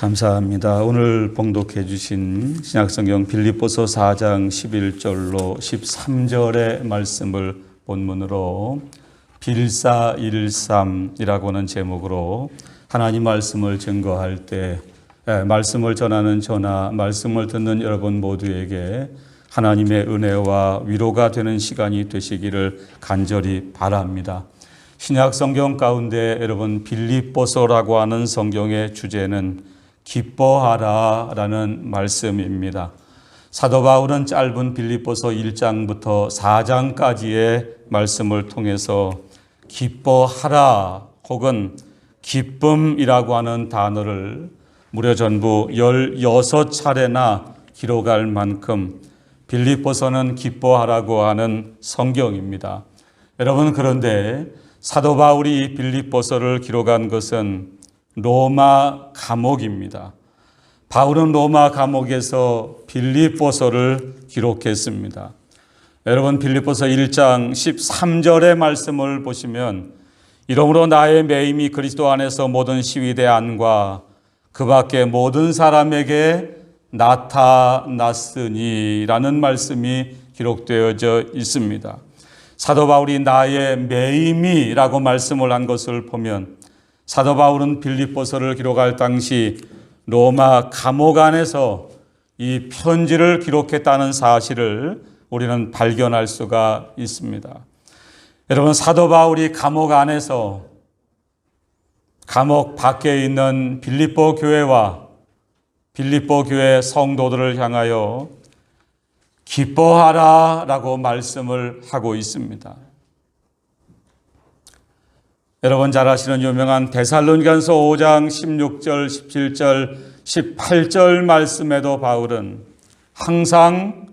감사합니다. 오늘 봉독해 주신 신약성경 빌립보서 4장 11절로 13절의 말씀을 본문으로 빌사일삼이라고 하는 제목으로 하나님 말씀을 증거할 때 말씀을 전하는 저나 말씀을 듣는 여러분 모두에게 하나님의 은혜와 위로가 되는 시간이 되시기를 간절히 바랍니다. 신약성경 가운데 여러분 빌립보서라고 하는 성경의 주제는 기뻐하라 라는 말씀입니다. 사도 바울은 짧은 빌립보서 1장부터 4장까지의 말씀을 통해서 기뻐하라 혹은 기쁨이라고 하는 단어를 무려 전부 16차례나 기록할 만큼 빌립보서는 기뻐하라고 하는 성경입니다. 여러분, 그런데 사도 바울이 빌립보서를 기록한 것은 로마 감옥입니다. 바울은 로마 감옥에서 빌립보서를 기록했습니다. 여러분, 빌립보서 1장 13절의 말씀을 보시면 이러므로 나의 매임이 그리스도 안에서 모든 시위대 안과 그 밖에 모든 사람에게 나타났으니라는 말씀이 기록되어져 있습니다. 사도 바울이 나의 매임이라고 말씀을 한 것을 보면 사도 바울은 빌립보서를 기록할 당시 로마 감옥 안에서 이 편지를 기록했다는 사실을 우리는 발견할 수가 있습니다. 여러분, 사도 바울이 감옥 안에서 감옥 밖에 있는 빌립보 교회와 빌립보 교회 성도들을 향하여 기뻐하라 라고 말씀을 하고 있습니다. 여러분 잘 아시는 유명한 데살로니가서 5장 16절, 17절, 18절 말씀에도 바울은 항상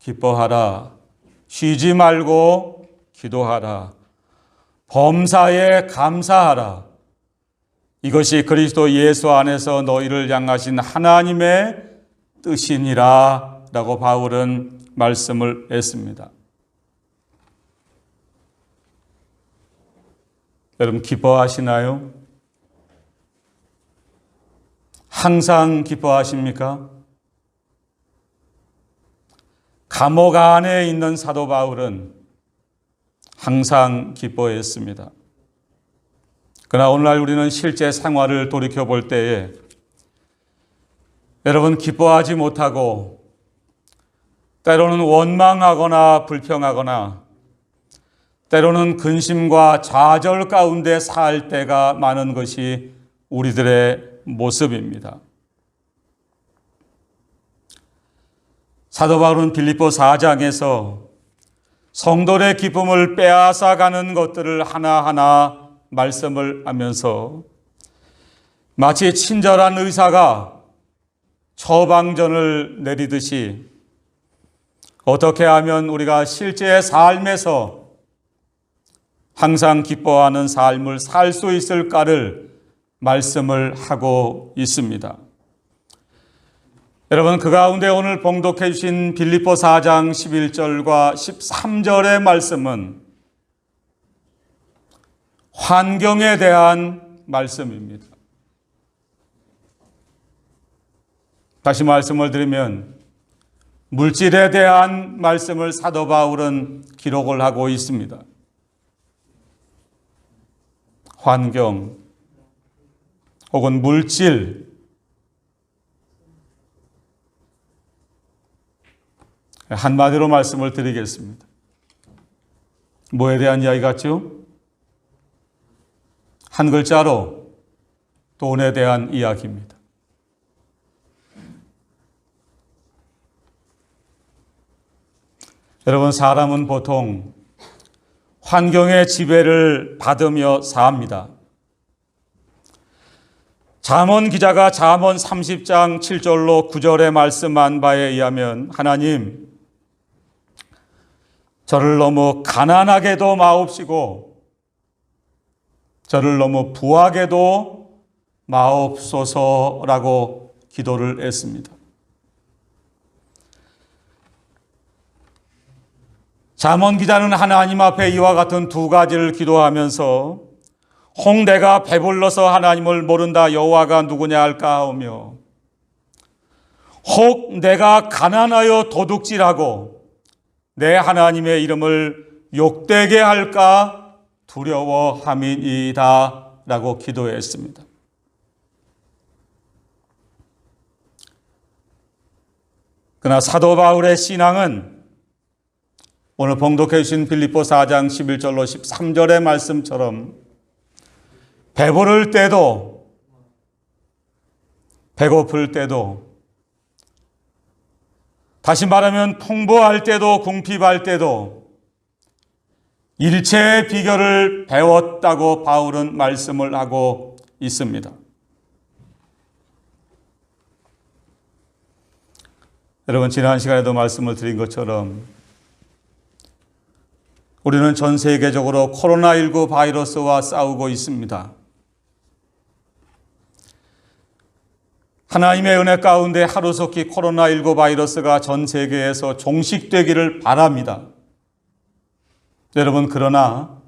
기뻐하라, 쉬지 말고 기도하라, 범사에 감사하라. 이것이 그리스도 예수 안에서 너희를 향하신 하나님의 뜻이니라 라고 바울은 말씀을 했습니다. 여러분, 기뻐하시나요? 항상 기뻐하십니까? 감옥 안에 있는 사도 바울은 항상 기뻐했습니다. 그러나 오늘날 우리는 실제 생활을 돌이켜볼 때에 여러분, 기뻐하지 못하고 때로는 원망하거나 불평하거나 때로는 근심과 좌절 가운데 살 때가 많은 것이 우리들의 모습입니다. 사도 바울은 빌립보 4장에서 성도의 기쁨을 빼앗아가는 것들을 하나하나 말씀을 하면서 마치 친절한 의사가 처방전을 내리듯이 어떻게 하면 우리가 실제 삶에서 항상 기뻐하는 삶을 살 수 있을까를 말씀을 하고 있습니다. 여러분, 그 가운데 오늘 봉독해 주신 빌립보 4장 11절과 13절의 말씀은 환경에 대한 말씀입니다. 다시 말씀을 드리면 물질에 대한 말씀을 사도 바울은 기록을 하고 있습니다. 환경 혹은 물질, 한마디로 말씀을 드리겠습니다. 뭐에 대한 이야기 같죠? 한 글자로 돈에 대한 이야기입니다. 여러분, 사람은 보통 환경의 지배를 받으며 삽니다. 잠언 기자가 잠언 30장 7절로 9절에 말씀한 바에 의하면 하나님, 저를 너무 가난하게도 마옵시고 저를 너무 부하게도 마옵소서라고 기도를 했습니다. 잠언 기자는 하나님 앞에 이와 같은 두 가지를 기도하면서 혹 내가 배불러서 하나님을 모른다 여호와가 누구냐 할까 하오며 혹 내가 가난하여 도둑질하고 내 하나님의 이름을 욕되게 할까 두려워함이니이다 라고 기도했습니다. 그러나 사도 바울의 신앙은 오늘 봉독해 주신 빌립보 4장 11절로 13절의 말씀처럼 배부를 때도 배고플 때도 다시 말하면 풍부할 때도 궁핍할 때도 일체의 비결을 배웠다고 바울은 말씀을 하고 있습니다. 여러분, 지난 시간에도 말씀을 드린 것처럼 우리는 전 세계적으로 코로나19 바이러스와 싸우고 있습니다. 하나님의 은혜 가운데 하루속히 코로나19 바이러스가 전 세계에서 종식되기를 바랍니다. 여러분, 그러나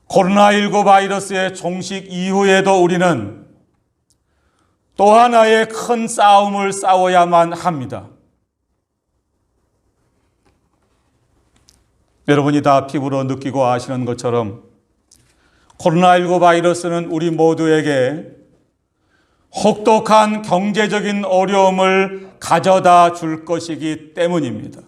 코로나19 바이러스의 종식 이후에도 우리는 또 하나의 큰 싸움을 싸워야만 합니다. 여러분이 다 피부로 느끼고 아시는 것처럼 코로나19 바이러스는 우리 모두에게 혹독한 경제적인 어려움을 가져다 줄 것이기 때문입니다.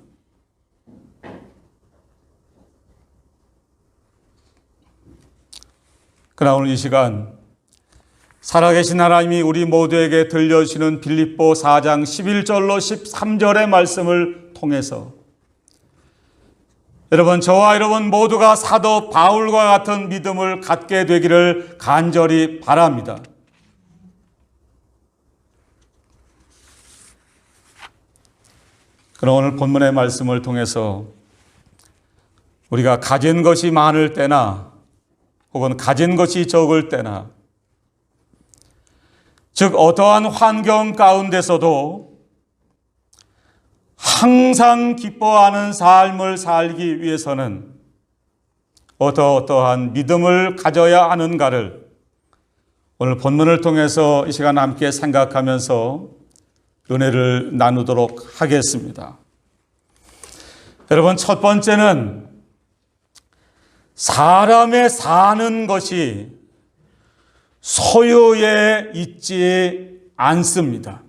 그러나 오늘 이 시간 살아계신 하나님이 우리 모두에게 들려주시는 빌립보 4장 11절로 13절의 말씀을 통해서 여러분, 저와 여러분 모두가 사도 바울과 같은 믿음을 갖게 되기를 간절히 바랍니다. 그럼 오늘 본문의 말씀을 통해서 우리가 가진 것이 많을 때나 혹은 가진 것이 적을 때나 즉 어떠한 환경 가운데서도 항상 기뻐하는 삶을 살기 위해서는 어떠한 믿음을 가져야 하는가를 오늘 본문을 통해서 이 시간 함께 생각하면서 은혜를 나누도록 하겠습니다. 여러분, 첫 번째는 사람의 사는 것이 소유에 있지 않습니다.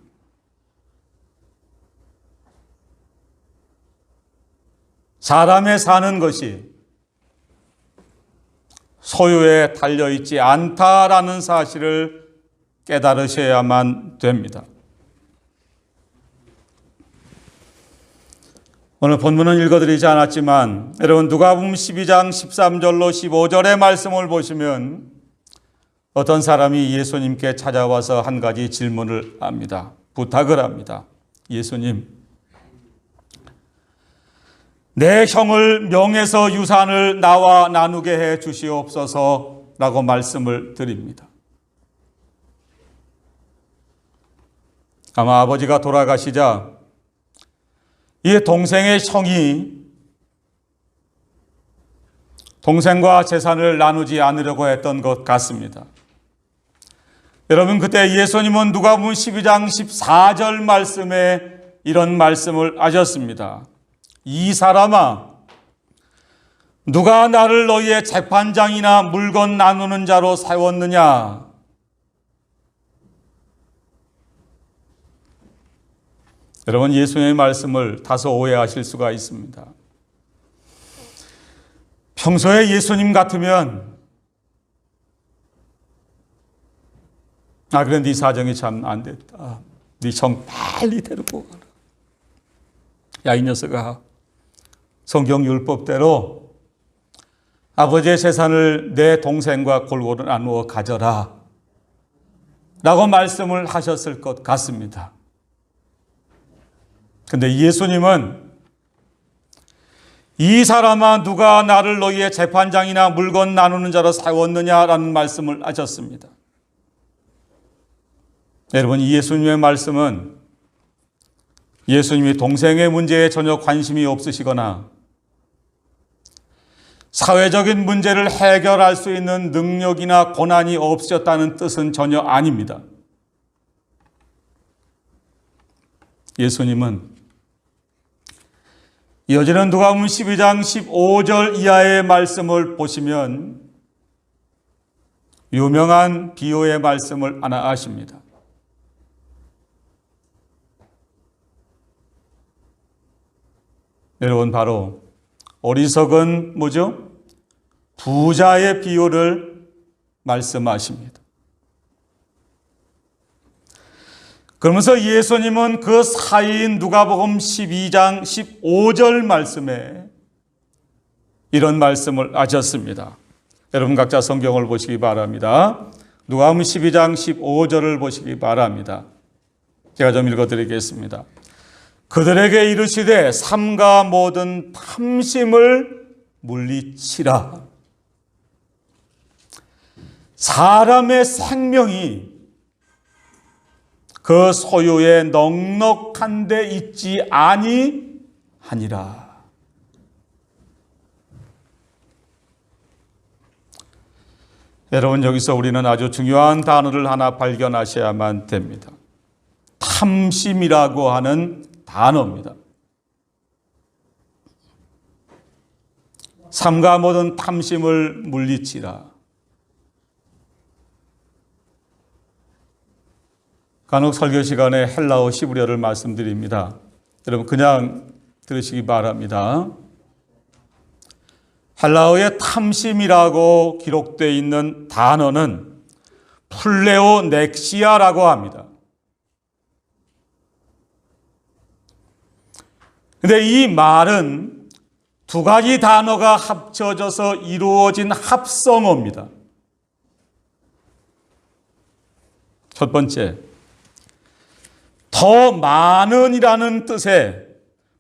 사람의 사는 것이 소유에 달려있지 않다라는 사실을 깨달으셔야만 됩니다. 오늘 본문은 읽어드리지 않았지만 여러분, 누가복음 12장 13절로 15절의 말씀을 보시면 어떤 사람이 예수님께 찾아와서 한 가지 질문을 합니다. 부탁을 합니다. 예수님, 내 형을 명해서 유산을 나와 나누게 해 주시옵소서라고 말씀을 드립니다. 아마 아버지가 돌아가시자 이 동생의 형이 동생과 재산을 나누지 않으려고 했던 것 같습니다. 여러분, 그때 예수님은 누가복음 12장 14절 말씀에 이런 말씀을 하셨습니다. 이 사람아, 누가 나를 너희의 재판장이나 물건 나누는 자로 세웠느냐? 여러분, 예수님의 말씀을 다소 오해하실 수가 있습니다. 평소에 예수님 같으면 그래, 네 사정이 참 안 됐다. 네 형 빨리 데리고 가라. 야, 이 녀석아, 성경 율법대로 아버지의 재산을 내 동생과 골고루 나누어 가져라 라고 말씀을 하셨을 것 같습니다. 근데 예수님은 이 사람아, 누가 나를 너희의 재판장이나 물건 나누는 자로 세웠느냐라는 말씀을 하셨습니다. 여러분, 이 예수님의 말씀은 예수님이 동생의 문제에 전혀 관심이 없으시거나 사회적인 문제를 해결할 수 있는 능력이나 권한이 없으셨다는 뜻은 전혀 아닙니다. 예수님은 이어지는 누가복음 12장 15절 이하의 말씀을 보시면 유명한 비유의 말씀을 하나 하십니다. 여러분, 바로 어리석은 뭐죠? 부자의 비유를 말씀하십니다. 그러면서 예수님은 그 사이인 누가복음 12장 15절 말씀에 이런 말씀을 하셨습니다. 여러분 각자 성경을 보시기 바랍니다. 누가복음 12장 15절을 보시기 바랍니다. 제가 좀 읽어드리겠습니다. 그들에게 이르시되 삼가 모든 탐심을 물리치라. 사람의 생명이 그 소유에 넉넉한 데 있지 아니하니라. 여러분, 여기서 우리는 아주 중요한 단어를 하나 발견하셔야만 됩니다. 탐심이라고 하는 단어입니다. 삼가 모든 탐심을 물리치라. 간혹 설교 시간에 헬라어 히브리어를 말씀드립니다. 여러분 그냥 들으시기 바랍니다. 헬라어의 탐심이라고 기록되어 있는 단어는 플레오넥시아라고 합니다. 근데 이 말은 두 가지 단어가 합쳐져서 이루어진 합성어입니다. 첫 번째, 더 많은이라는 뜻의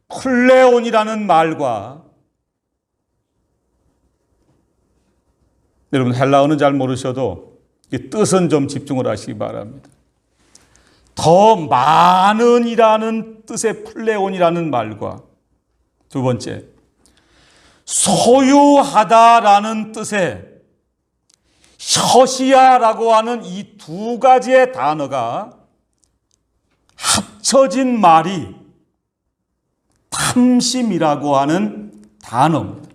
플레온이라는 말과, 여러분 헬라어는 잘 모르셔도 이 뜻은 좀 집중을 하시기 바랍니다. 더 많은이라는 뜻의 플레온이라는 말과, 두 번째, 소유하다라는 뜻의 혀시야라고 하는 이 두 가지의 단어가 합쳐진 말이 탐심이라고 하는 단어입니다.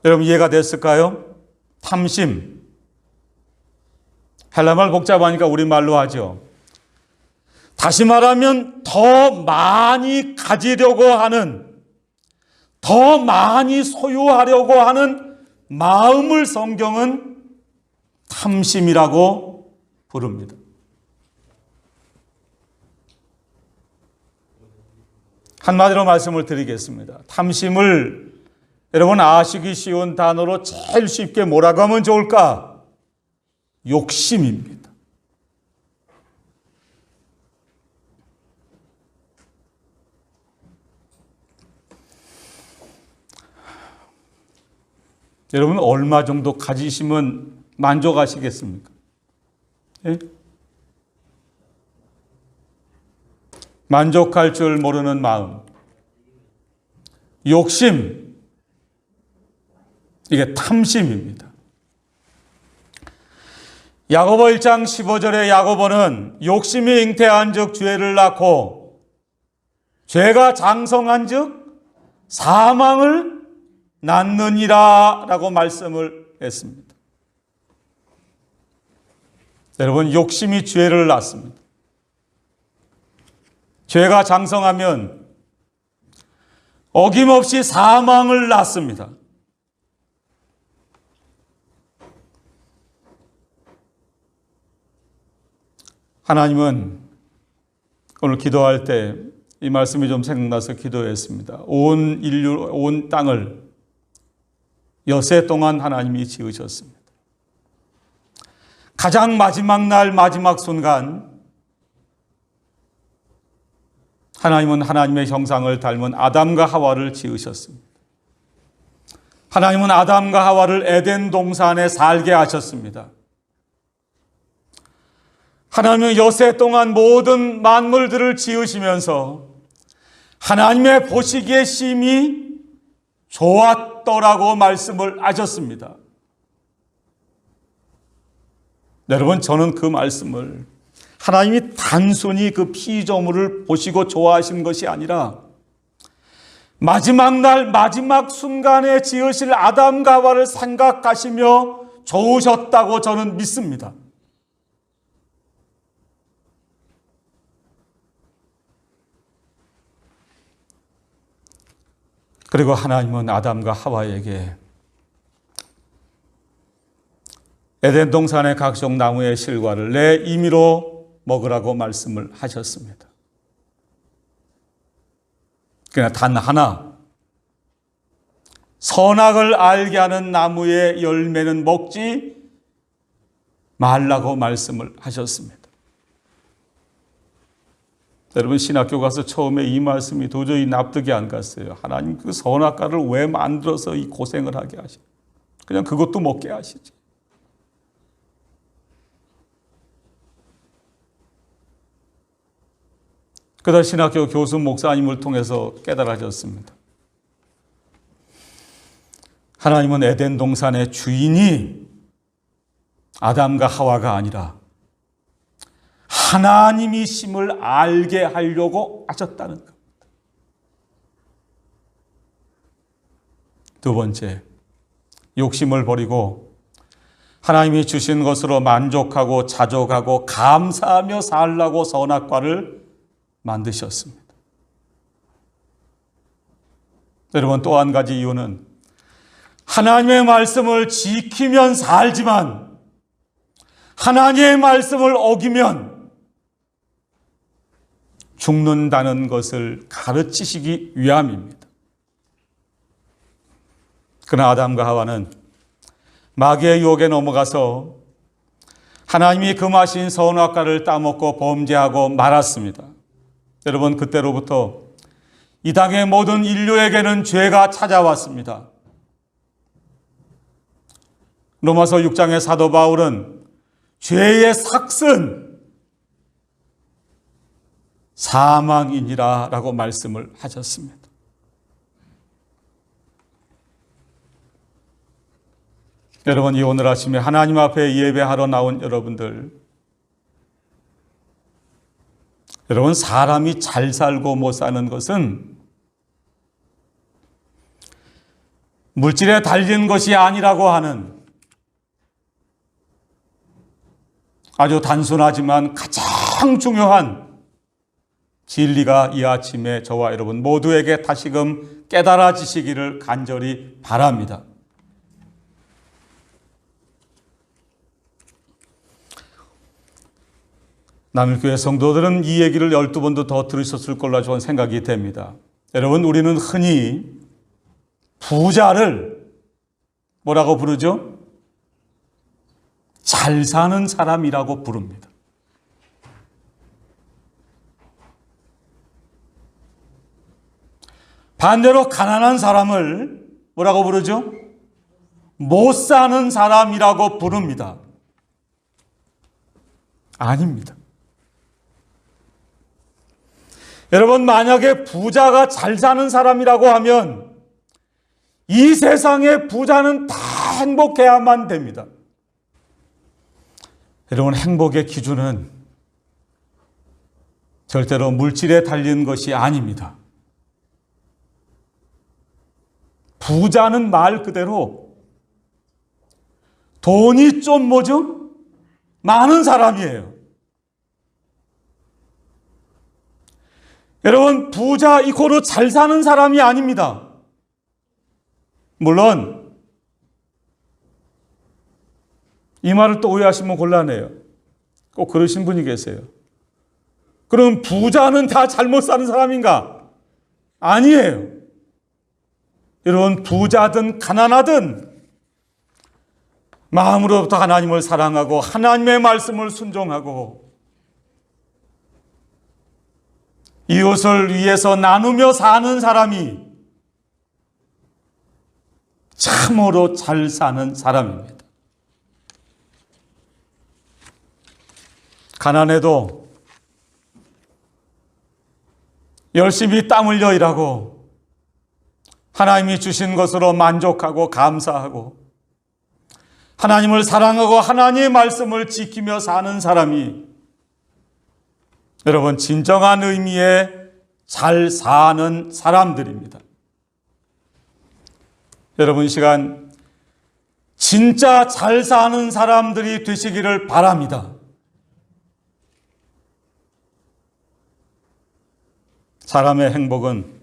여러분 이해가 됐을까요? 탐심. 헬라말 복잡하니까 우리말로 하죠. 다시 말하면 더 많이 가지려고 하는, 더 많이 소유하려고 하는 마음을 성경은 탐심이라고 부릅니다. 한마디로 말씀을 드리겠습니다. 탐심을 여러분 아시기 쉬운 단어로 제일 쉽게 뭐라고 하면 좋을까? 욕심입니다. 여러분 얼마 정도 가지시면 만족하시겠습니까? 예? 만족할 줄 모르는 마음, 욕심, 이게 탐심입니다. 야고보 1장 15절에 야고보는 욕심이 잉태한 즉 죄를 낳고 죄가 장성한 즉 사망을 낳느니라 라고 말씀을 했습니다. 여러분 욕심이 죄를 낳습니다. 죄가 장성하면 어김없이 사망을 낳습니다. 하나님은 오늘 기도할 때 이 말씀이 좀 생각나서 기도했습니다. 온 인류, 온 땅을 여세 동안 하나님이 지으셨습니다. 가장 마지막 날, 마지막 순간 하나님은 하나님의 형상을 닮은 아담과 하와를 지으셨습니다. 하나님은 아담과 하와를 에덴 동산에 살게 하셨습니다. 하나님은 여세 동안 모든 만물들을 지으시면서 하나님의 보시기에 심히 좋았더라고 말씀을 하셨습니다. 여러분, 저는 그 말씀을 하나님이 단순히 그 피조물을 보시고 좋아하신 것이 아니라 마지막 날 마지막 순간에 지으실 아담과 하와를 생각하시며 좋으셨다고 저는 믿습니다. 그리고 하나님은 아담과 하와에게 에덴 동산의 각종 나무의 실과를 내 임의로 먹으라고 말씀을 하셨습니다. 그러나 단 하나, 선악을 알게 하는 나무의 열매는 먹지 말라고 말씀을 하셨습니다. 여러분, 신학교 가서 처음에 이 말씀이 도저히 납득이 안 갔어요. 하나님 그 선악과를 왜 만들어서 이 고생을 하게 하시죠? 그냥 그것도 먹게 하시지. 그러다 신학교 교수 목사님을 통해서 깨달아졌습니다. 하나님은 에덴 동산의 주인이 아담과 하와가 아니라 하나님이심을 알게 하려고 하셨다는 겁니다. 두 번째, 욕심을 버리고 하나님이 주신 것으로 만족하고 자족하고 감사하며 살라고 선악과를 만드셨습니다. 여러분, 또 한 가지 이유는 하나님의 말씀을 지키면 살지만 하나님의 말씀을 어기면 죽는다는 것을 가르치시기 위함입니다. 그러나 아담과 하와는 마귀의 유혹에 넘어가서 하나님이 금하신 선악과를 따먹고 범죄하고 말았습니다. 여러분, 그때로부터 이 땅의 모든 인류에게는 죄가 찾아왔습니다. 로마서 6장의 사도 바울은 죄의 삭은 사망이니라 라고 말씀을 하셨습니다. 여러분, 이 오늘 아침에 하나님 앞에 예배하러 나온 여러분들, 여러분, 사람이 잘 살고 못 사는 것은 물질에 달린 것이 아니라고 하는 아주 단순하지만 가장 중요한 진리가 이 아침에 저와 여러분 모두에게 다시금 깨달아지시기를 간절히 바랍니다. 남일교회 성도들은 이 얘기를 12번도 더 들으셨을 걸로 저는 생각이 됩니다. 여러분, 우리는 흔히 부자를 뭐라고 부르죠? 잘 사는 사람이라고 부릅니다. 반대로 가난한 사람을 뭐라고 부르죠? 못 사는 사람이라고 부릅니다. 아닙니다. 여러분, 만약에 부자가 잘 사는 사람이라고 하면 이 세상의 부자는 다 행복해야만 됩니다. 여러분, 행복의 기준은 절대로 물질에 달린 것이 아닙니다. 부자는 말 그대로 돈이 좀 뭐죠? 많은 사람이에요. 여러분, 부자 이코로 잘 사는 사람이 아닙니다. 물론 이 말을 또 오해하시면 곤란해요. 꼭 그러신 분이 계세요. 그럼 부자는 다 잘못 사는 사람인가? 아니에요. 여러분, 부자든 가난하든 마음으로부터 하나님을 사랑하고 하나님의 말씀을 순종하고 이웃을 위해서 나누며 사는 사람이 참으로 잘 사는 사람입니다. 가난해도 열심히 땀 흘려 일하고 하나님이 주신 것으로 만족하고 감사하고 하나님을 사랑하고 하나님의 말씀을 지키며 사는 사람이 여러분 진정한 의미의 잘 사는 사람들입니다. 여러분 이 시간 진짜 잘 사는 사람들이 되시기를 바랍니다. 사람의 행복은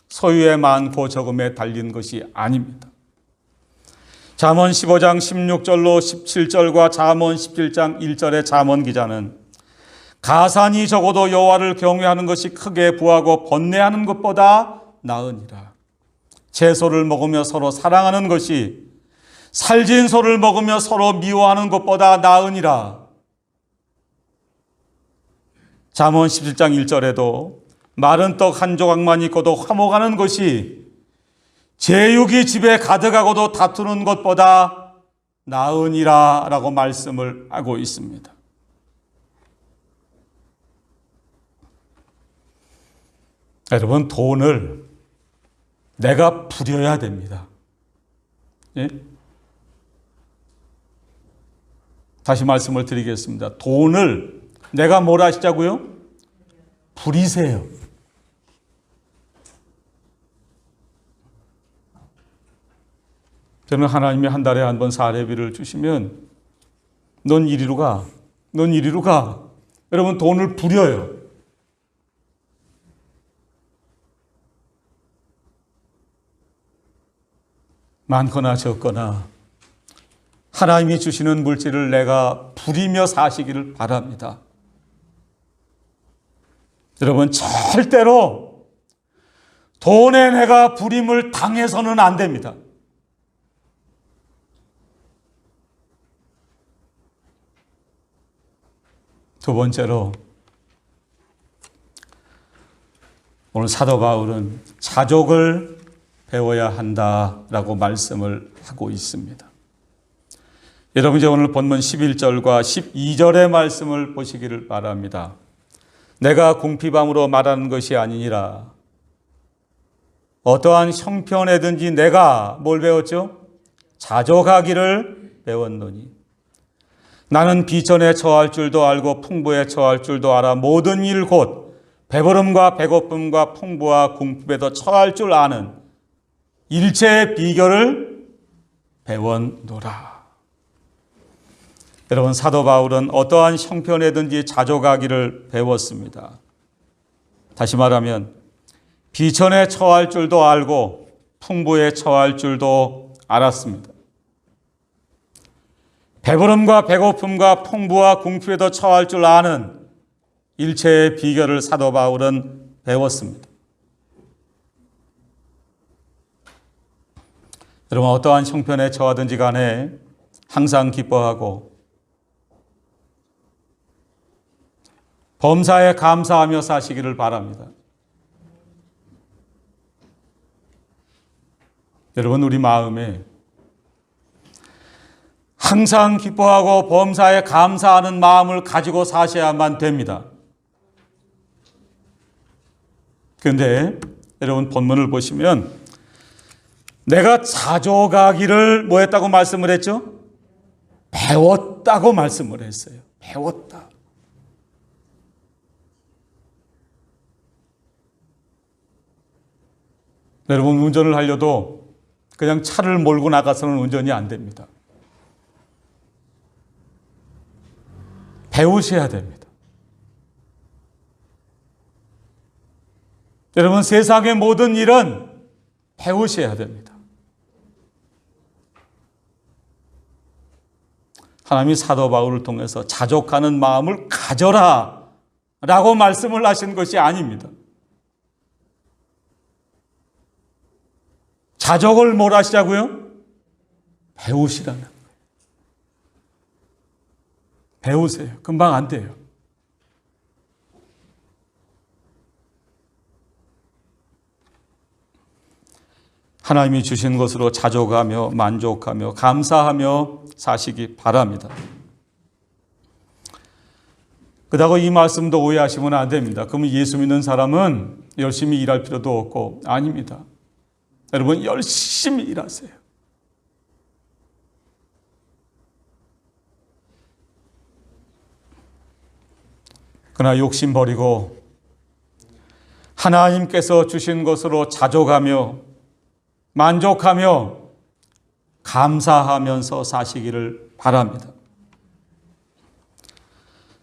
소유에 많고 적음에 달린 것이 아닙니다. 잠언 15장 16절로 17절과 잠언 17장 1절의 잠언 기자는 가산이 적어도 여호와를 경외하는 것이 크게 부하고 번뇌하는 것보다 나으니라. 채소를 먹으며 서로 사랑하는 것이 살진 소를 먹으며 서로 미워하는 것보다 나으니라. 잠언 17장 1절에도 마른 떡 한 조각만 있고도 화목하는 것이 제육이 집에 가득하고도 다투는 것보다 나으니라 라고 말씀을 하고 있습니다. 여러분 돈을 내가 부려야 됩니다. 예? 다시 말씀을 드리겠습니다. 돈을 내가 뭘 하시자고요? 부리세요. 저는 하나님이 한 달에 한 번 사례비를 주시면 넌 이리로 가, 넌 이리로 가. 여러분 돈을 부려요. 많거나 적거나 하나님이 주시는 물질을 내가 부리며 사시기를 바랍니다. 여러분 절대로 돈에 내가 부림을 당해서는 안 됩니다. 두 번째로 오늘 사도 바울은 자족을 배워야 한다라고 말씀을 하고 있습니다. 여러분 이제 오늘 본문 11절과 12절의 말씀을 보시기를 바랍니다. 내가 궁핍함으로 말하는 것이 아니니라. 어떠한 형편에든지 내가 뭘 배웠죠? 자족하기를 배웠노니. 나는 비천에 처할 줄도 알고 풍부에 처할 줄도 알아. 모든 일 곧 배부름과 배고픔과 풍부와 궁핍에도 처할 줄 아는 일체의 비결을 배웠노라. 여러분 사도 바울은 어떠한 형편에든지 자족하기를 배웠습니다. 다시 말하면 비천에 처할 줄도 알고 풍부에 처할 줄도 알았습니다. 배부름과 배고픔과 풍부와 궁핍에도 처할 줄 아는 일체의 비결을 사도 바울은 배웠습니다. 여러분 어떠한 형편에 처하든지 간에 항상 기뻐하고 범사에 감사하며 사시기를 바랍니다. 여러분 우리 마음에 항상 기뻐하고 범사에 감사하는 마음을 가지고 사셔야만 됩니다. 그런데 여러분 본문을 보시면 내가 자족하기를 뭐 했다고 말씀을 했죠? 배웠다고 말씀을 했어요. 배웠다. 여러분 운전을 하려도 그냥 차를 몰고 나가서는 운전이 안 됩니다. 배우셔야 됩니다. 여러분 세상의 모든 일은 배우셔야 됩니다. 하나님이 사도 바울을 통해서 자족하는 마음을 가져라 라고 말씀을 하신 것이 아닙니다. 자족을 뭘 하시자고요? 배우시라는 거예요. 배우세요. 금방 안 돼요. 하나님이 주신 것으로 자족하며 만족하며 감사하며 사시기 바랍니다. 그렇다고 이 말씀도 오해하시면 안 됩니다. 그러면 예수 믿는 사람은 열심히 일할 필요도 없고, 아닙니다. 여러분 열심히 일하세요. 그러나 욕심 버리고 하나님께서 주신 것으로 자족하며 만족하며 감사하면서 사시기를 바랍니다.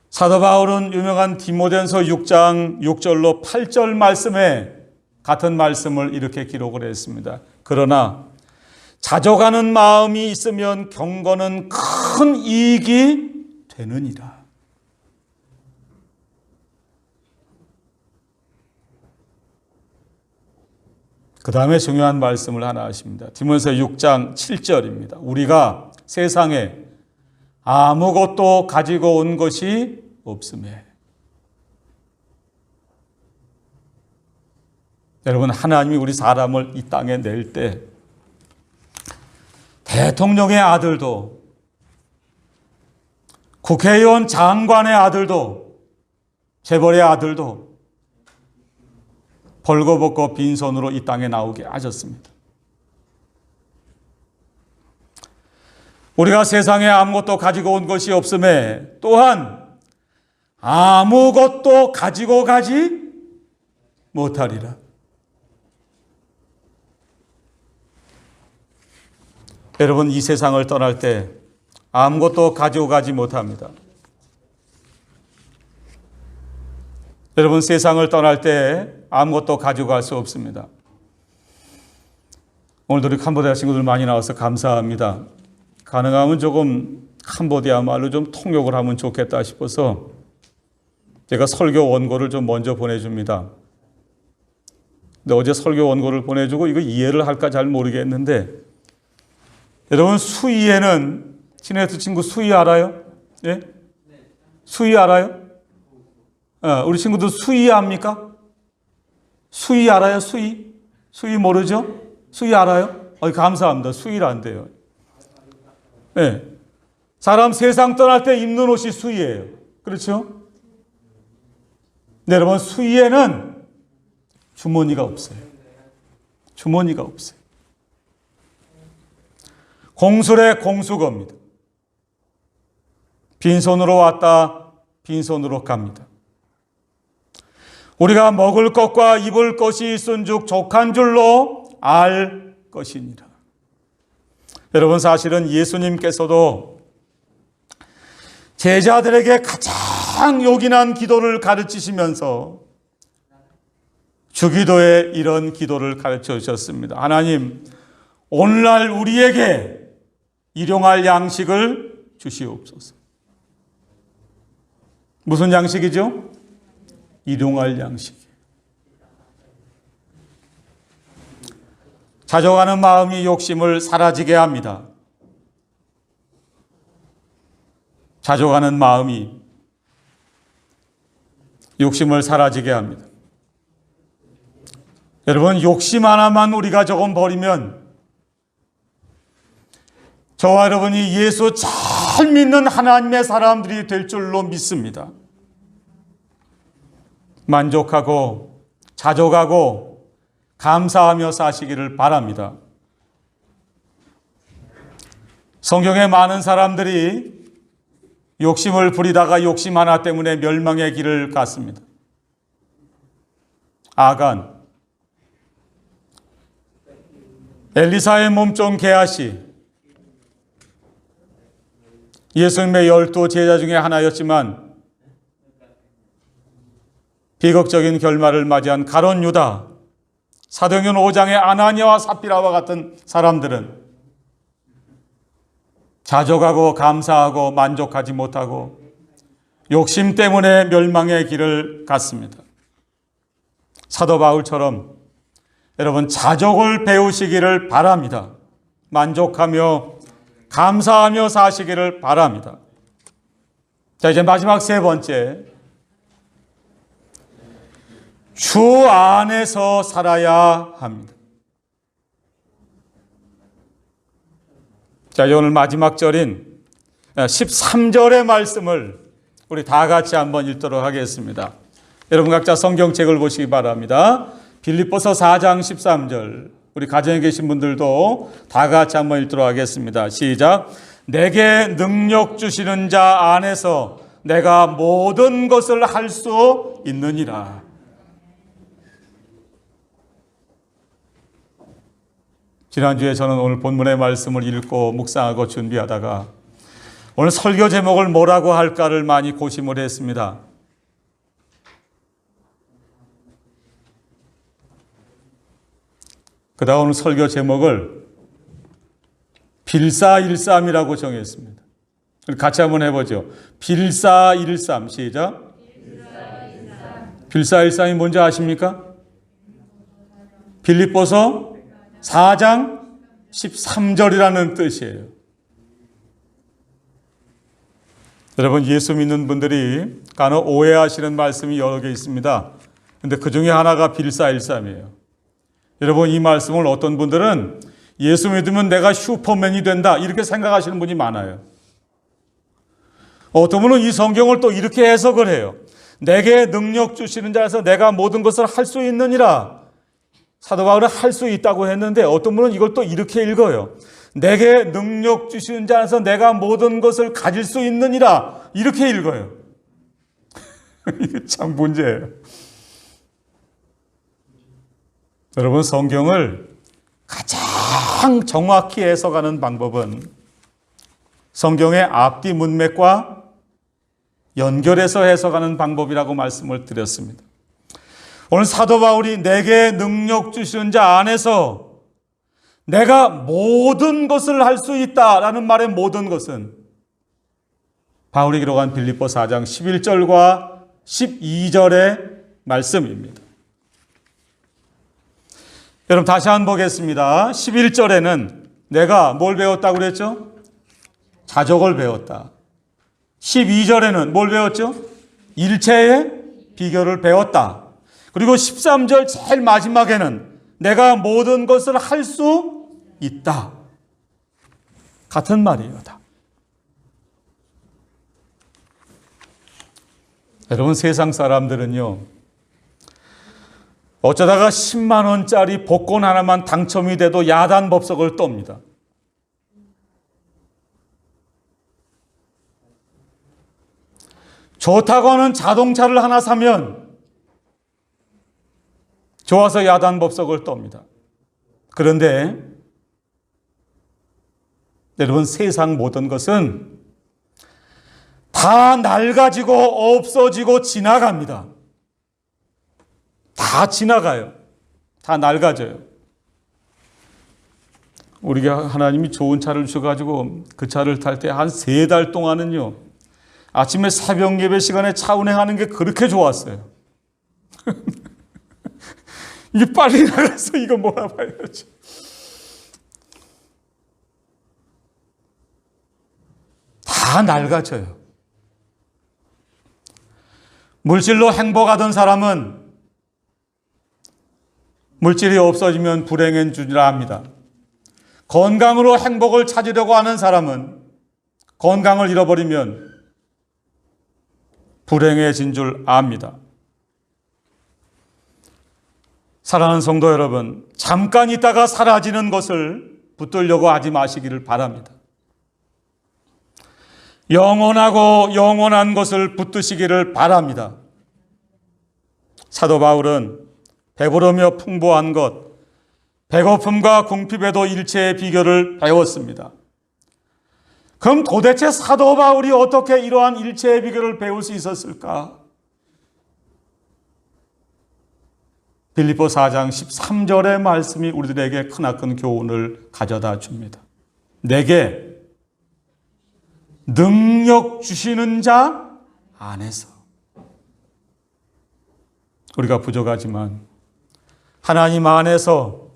사도 바울은 유명한 디모데전서 6장 6절로 8절 말씀에 같은 말씀을 이렇게 기록을 했습니다. 그러나 자족하는 마음이 있으면 경건은 큰 이익이 되느니라. 그 다음에 중요한 말씀을 하나 하십니다. 디모데전서 6장 7절입니다. 우리가 세상에 아무것도 가지고 온 것이 없음에. 여러분, 하나님이 우리 사람을 이 땅에 낼 때 대통령의 아들도, 국회의원 장관의 아들도, 재벌의 아들도 벌거벗고 빈손으로 이 땅에 나오게 하셨습니다. 우리가 세상에 아무것도 가지고 온 것이 없음에 또한 아무것도 가지고 가지 못하리라. 여러분, 이 세상을 떠날 때 아무것도 가지고 가지 못합니다. 여러분, 세상을 떠날 때 아무것도 가지고 갈 수 없습니다. 오늘도 우리 캄보디아 친구들 많이 나와서 감사합니다. 가능하면 조금 캄보디아 말로 좀 통역을 하면 좋겠다 싶어서 제가 설교 원고를 좀 먼저 보내줍니다. 근데 어제 설교 원고를 보내주고 이거 이해를 할까 잘 모르겠는데, 여러분, 수의에는, 친해트 친구 수의 알아요? 예? 수의 알아요? 우리 친구들 수의 압니까? 수의 알아요? 수의? 수의 모르죠? 수의 알아요? 감사합니다. 수의를 안 돼요. 네. 사람 세상 떠날 때 입는 옷이 수의예요. 그렇죠? 네, 여러분, 수의에는 주머니가 없어요. 주머니가 없어요. 공술의 공수거입니다. 빈손으로 왔다, 빈손으로 갑니다. 우리가 먹을 것과 입을 것이 있은즉 족한 줄로 알 것이니라. 여러분, 사실은 예수님께서도 제자들에게 가장 요긴한 기도를 가르치시면서 주기도에 이런 기도를 가르쳐 주셨습니다. 하나님, 오늘날 우리에게 일용할 양식을 주시옵소서. 무슨 양식이죠? 일용할 양식. 자족하는 마음이 욕심을 사라지게 합니다. 자족하는 마음이 욕심을 사라지게 합니다. 여러분, 욕심 하나만 우리가 조금 버리면 저와 여러분이 예수 잘 믿는 하나님의 사람들이 될 줄로 믿습니다. 만족하고 자족하고 감사하며 사시기를 바랍니다. 성경에 많은 사람들이 욕심을 부리다가 욕심 하나 때문에 멸망의 길을 갔습니다. 아간, 엘리사의 몸종 게하시, 예수님의 12 제자 중에 하나였지만 비극적인 결말을 맞이한 가룟 유다, 사도행전 5장의 아나니아와 삽비라와 같은 사람들은 자족하고 감사하고 만족하지 못하고 욕심 때문에 멸망의 길을 갔습니다. 사도 바울처럼 여러분, 자족을 배우시기를 바랍니다. 만족하며 감사하며 사시기를 바랍니다. 자, 이제 마지막 세 번째, 주 안에서 살아야 합니다. 자, 오늘 마지막 절인 13절의 말씀을 우리 다 같이 한번 읽도록 하겠습니다. 여러분 각자 성경책을 보시기 바랍니다. 빌립보서 4장 13절. 우리 가정에 계신 분들도 다 같이 한번 읽도록 하겠습니다. 시작. 내게 능력 주시는 자 안에서 내가 모든 것을 할 수 있느니라. 지난주에 저는 오늘 본문의 말씀을 읽고 묵상하고 준비하다가 오늘 설교 제목을 뭐라고 할까를 많이 고심을 했습니다. 그다음 오늘 설교 제목을 빌사일삼이라고 정했습니다. 같이 한번 해보죠. 빌사일삼. 시작. 빌사일삼이 뭔지 아십니까? 빌립보서 4장 13절이라는 뜻이에요. 여러분, 예수 믿는 분들이 간혹 오해하시는 말씀이 여러 개 있습니다. 근데 그 중에 하나가 빌사일삼이에요. 여러분, 이 말씀을 어떤 분들은 예수 믿으면 내가 슈퍼맨이 된다 이렇게 생각하시는 분이 많아요. 어떤 분은 이 성경을 또 이렇게 해석을 해요. 내게 능력 주시는 자에서 내가 모든 것을 할 수 있느니라. 사도 바울은 할 수 있다고 했는데 어떤 분은 이걸 또 이렇게 읽어요. 내게 능력 주시는 자에서 내가 모든 것을 가질 수 있느니라. 이렇게 읽어요. 이게 참 문제예요. 여러분, 성경을 가장 정확히 해석하는 방법은 성경의 앞뒤 문맥과 연결해서 해석하는 방법이라고 말씀을 드렸습니다. 오늘 사도 바울이 내게 능력 주시는 자 안에서 내가 모든 것을 할 수 있다라는 말의 모든 것은 바울이 기록한 빌립보 4장 11절과 12절의 말씀입니다. 여러분 다시 한번 보겠습니다. 11절에는 내가 뭘 배웠다고 그랬죠? 자족을 배웠다. 12절에는 뭘 배웠죠? 일체의 비결을 배웠다. 그리고 13절 제일 마지막에는 내가 모든 것을 할 수 있다. 같은 말이에요, 다. 여러분, 세상 사람들은요, 어쩌다가 10만 원짜리 복권 하나만 당첨이 돼도 야단법석을 떱니다. 좋다고 하는 자동차를 하나 사면 좋아서 야단법석을 떱니다. 그런데 여러분, 세상 모든 것은 다 낡아지고 없어지고 지나갑니다. 다 지나가요. 다 낡아져요. 우리가 하나님이 좋은 차를 주셔가지고 그 차를 탈 때 한 3달 동안은요, 아침에 새벽 예배 시간에 차 운행하는 게 그렇게 좋았어요. 이게 빨리 나가서 이거 몰아봐야지. 다 낡아져요. 물질로 행복하던 사람은 물질이 없어지면 불행한 줄이라 합니다. 건강으로 행복을 찾으려고 하는 사람은 건강을 잃어버리면 불행해진 줄 압니다. 사랑하는 성도 여러분, 잠깐 있다가 사라지는 것을 붙들려고 하지 마시기를 바랍니다. 영원하고 영원한 것을 붙드시기를 바랍니다. 사도 바울은 배부르며 풍부한 것, 배고픔과 궁핍에도 일체의 비결을 배웠습니다. 그럼 도대체 사도 바울이 어떻게 이러한 일체의 비결을 배울 수 있었을까? 빌립보 4장 13절의 말씀이 우리들에게 크나큰 교훈을 가져다 줍니다. 내게 능력 주시는 자 안에서. 우리가 부족하지만 하나님 안에서,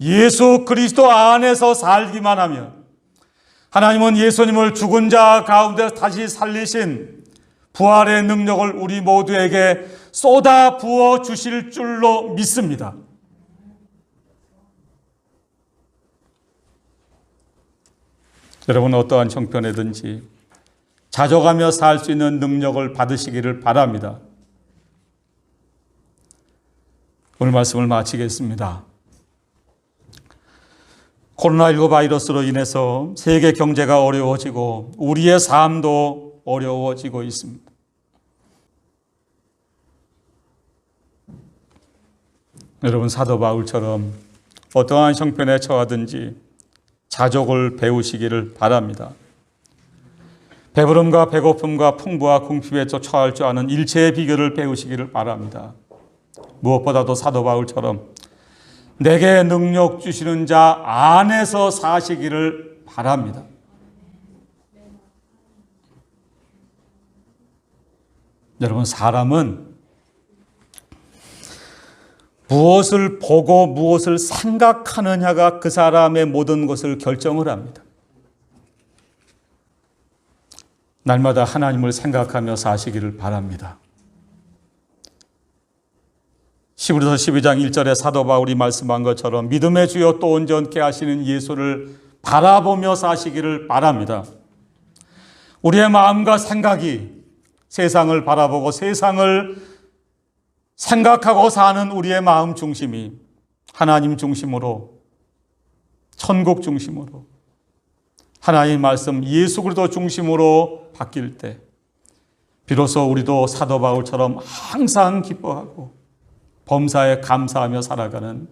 예수 그리스도 안에서 살기만 하면 하나님은 예수님을 죽은 자 가운데 다시 살리신 부활의 능력을 우리 모두에게 쏟아 부어 주실 줄로 믿습니다. 여러분, 어떠한 형편이든지 자족하며 살 수 있는 능력을 받으시기를 바랍니다. 오늘 말씀을 마치겠습니다. 코로나19 바이러스로 인해서 세계 경제가 어려워지고 우리의 삶도 어려워지고 있습니다. 여러분, 사도 바울처럼 어떠한 형편에 처하든지 자족을 배우시기를 바랍니다. 배부름과 배고픔과 풍부와 궁핍에 처할 줄 아는 일체의 비결을 배우시기를 바랍니다. 무엇보다도 사도 바울처럼 내게 능력 주시는 자 안에서 사시기를 바랍니다. 여러분, 사람은 무엇을 보고 무엇을 생각하느냐가 그 사람의 모든 것을 결정을 합니다. 날마다 하나님을 생각하며 사시기를 바랍니다. 히브리서 12장 1절에 사도 바울이 말씀한 것처럼 믿음의 주여 또 온전케 하시는 예수를 바라보며 사시기를 바랍니다. 우리의 마음과 생각이 세상을 바라보고 세상을 생각하고 사는 우리의 마음 중심이 하나님 중심으로, 천국 중심으로, 하나님 말씀 예수 그리스도 중심으로 바뀔 때 비로소 우리도 사도 바울처럼 항상 기뻐하고 범사에 감사하며 살아가는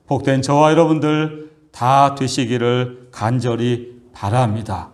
복된 저와 여러분들 다 되시기를 간절히 바랍니다.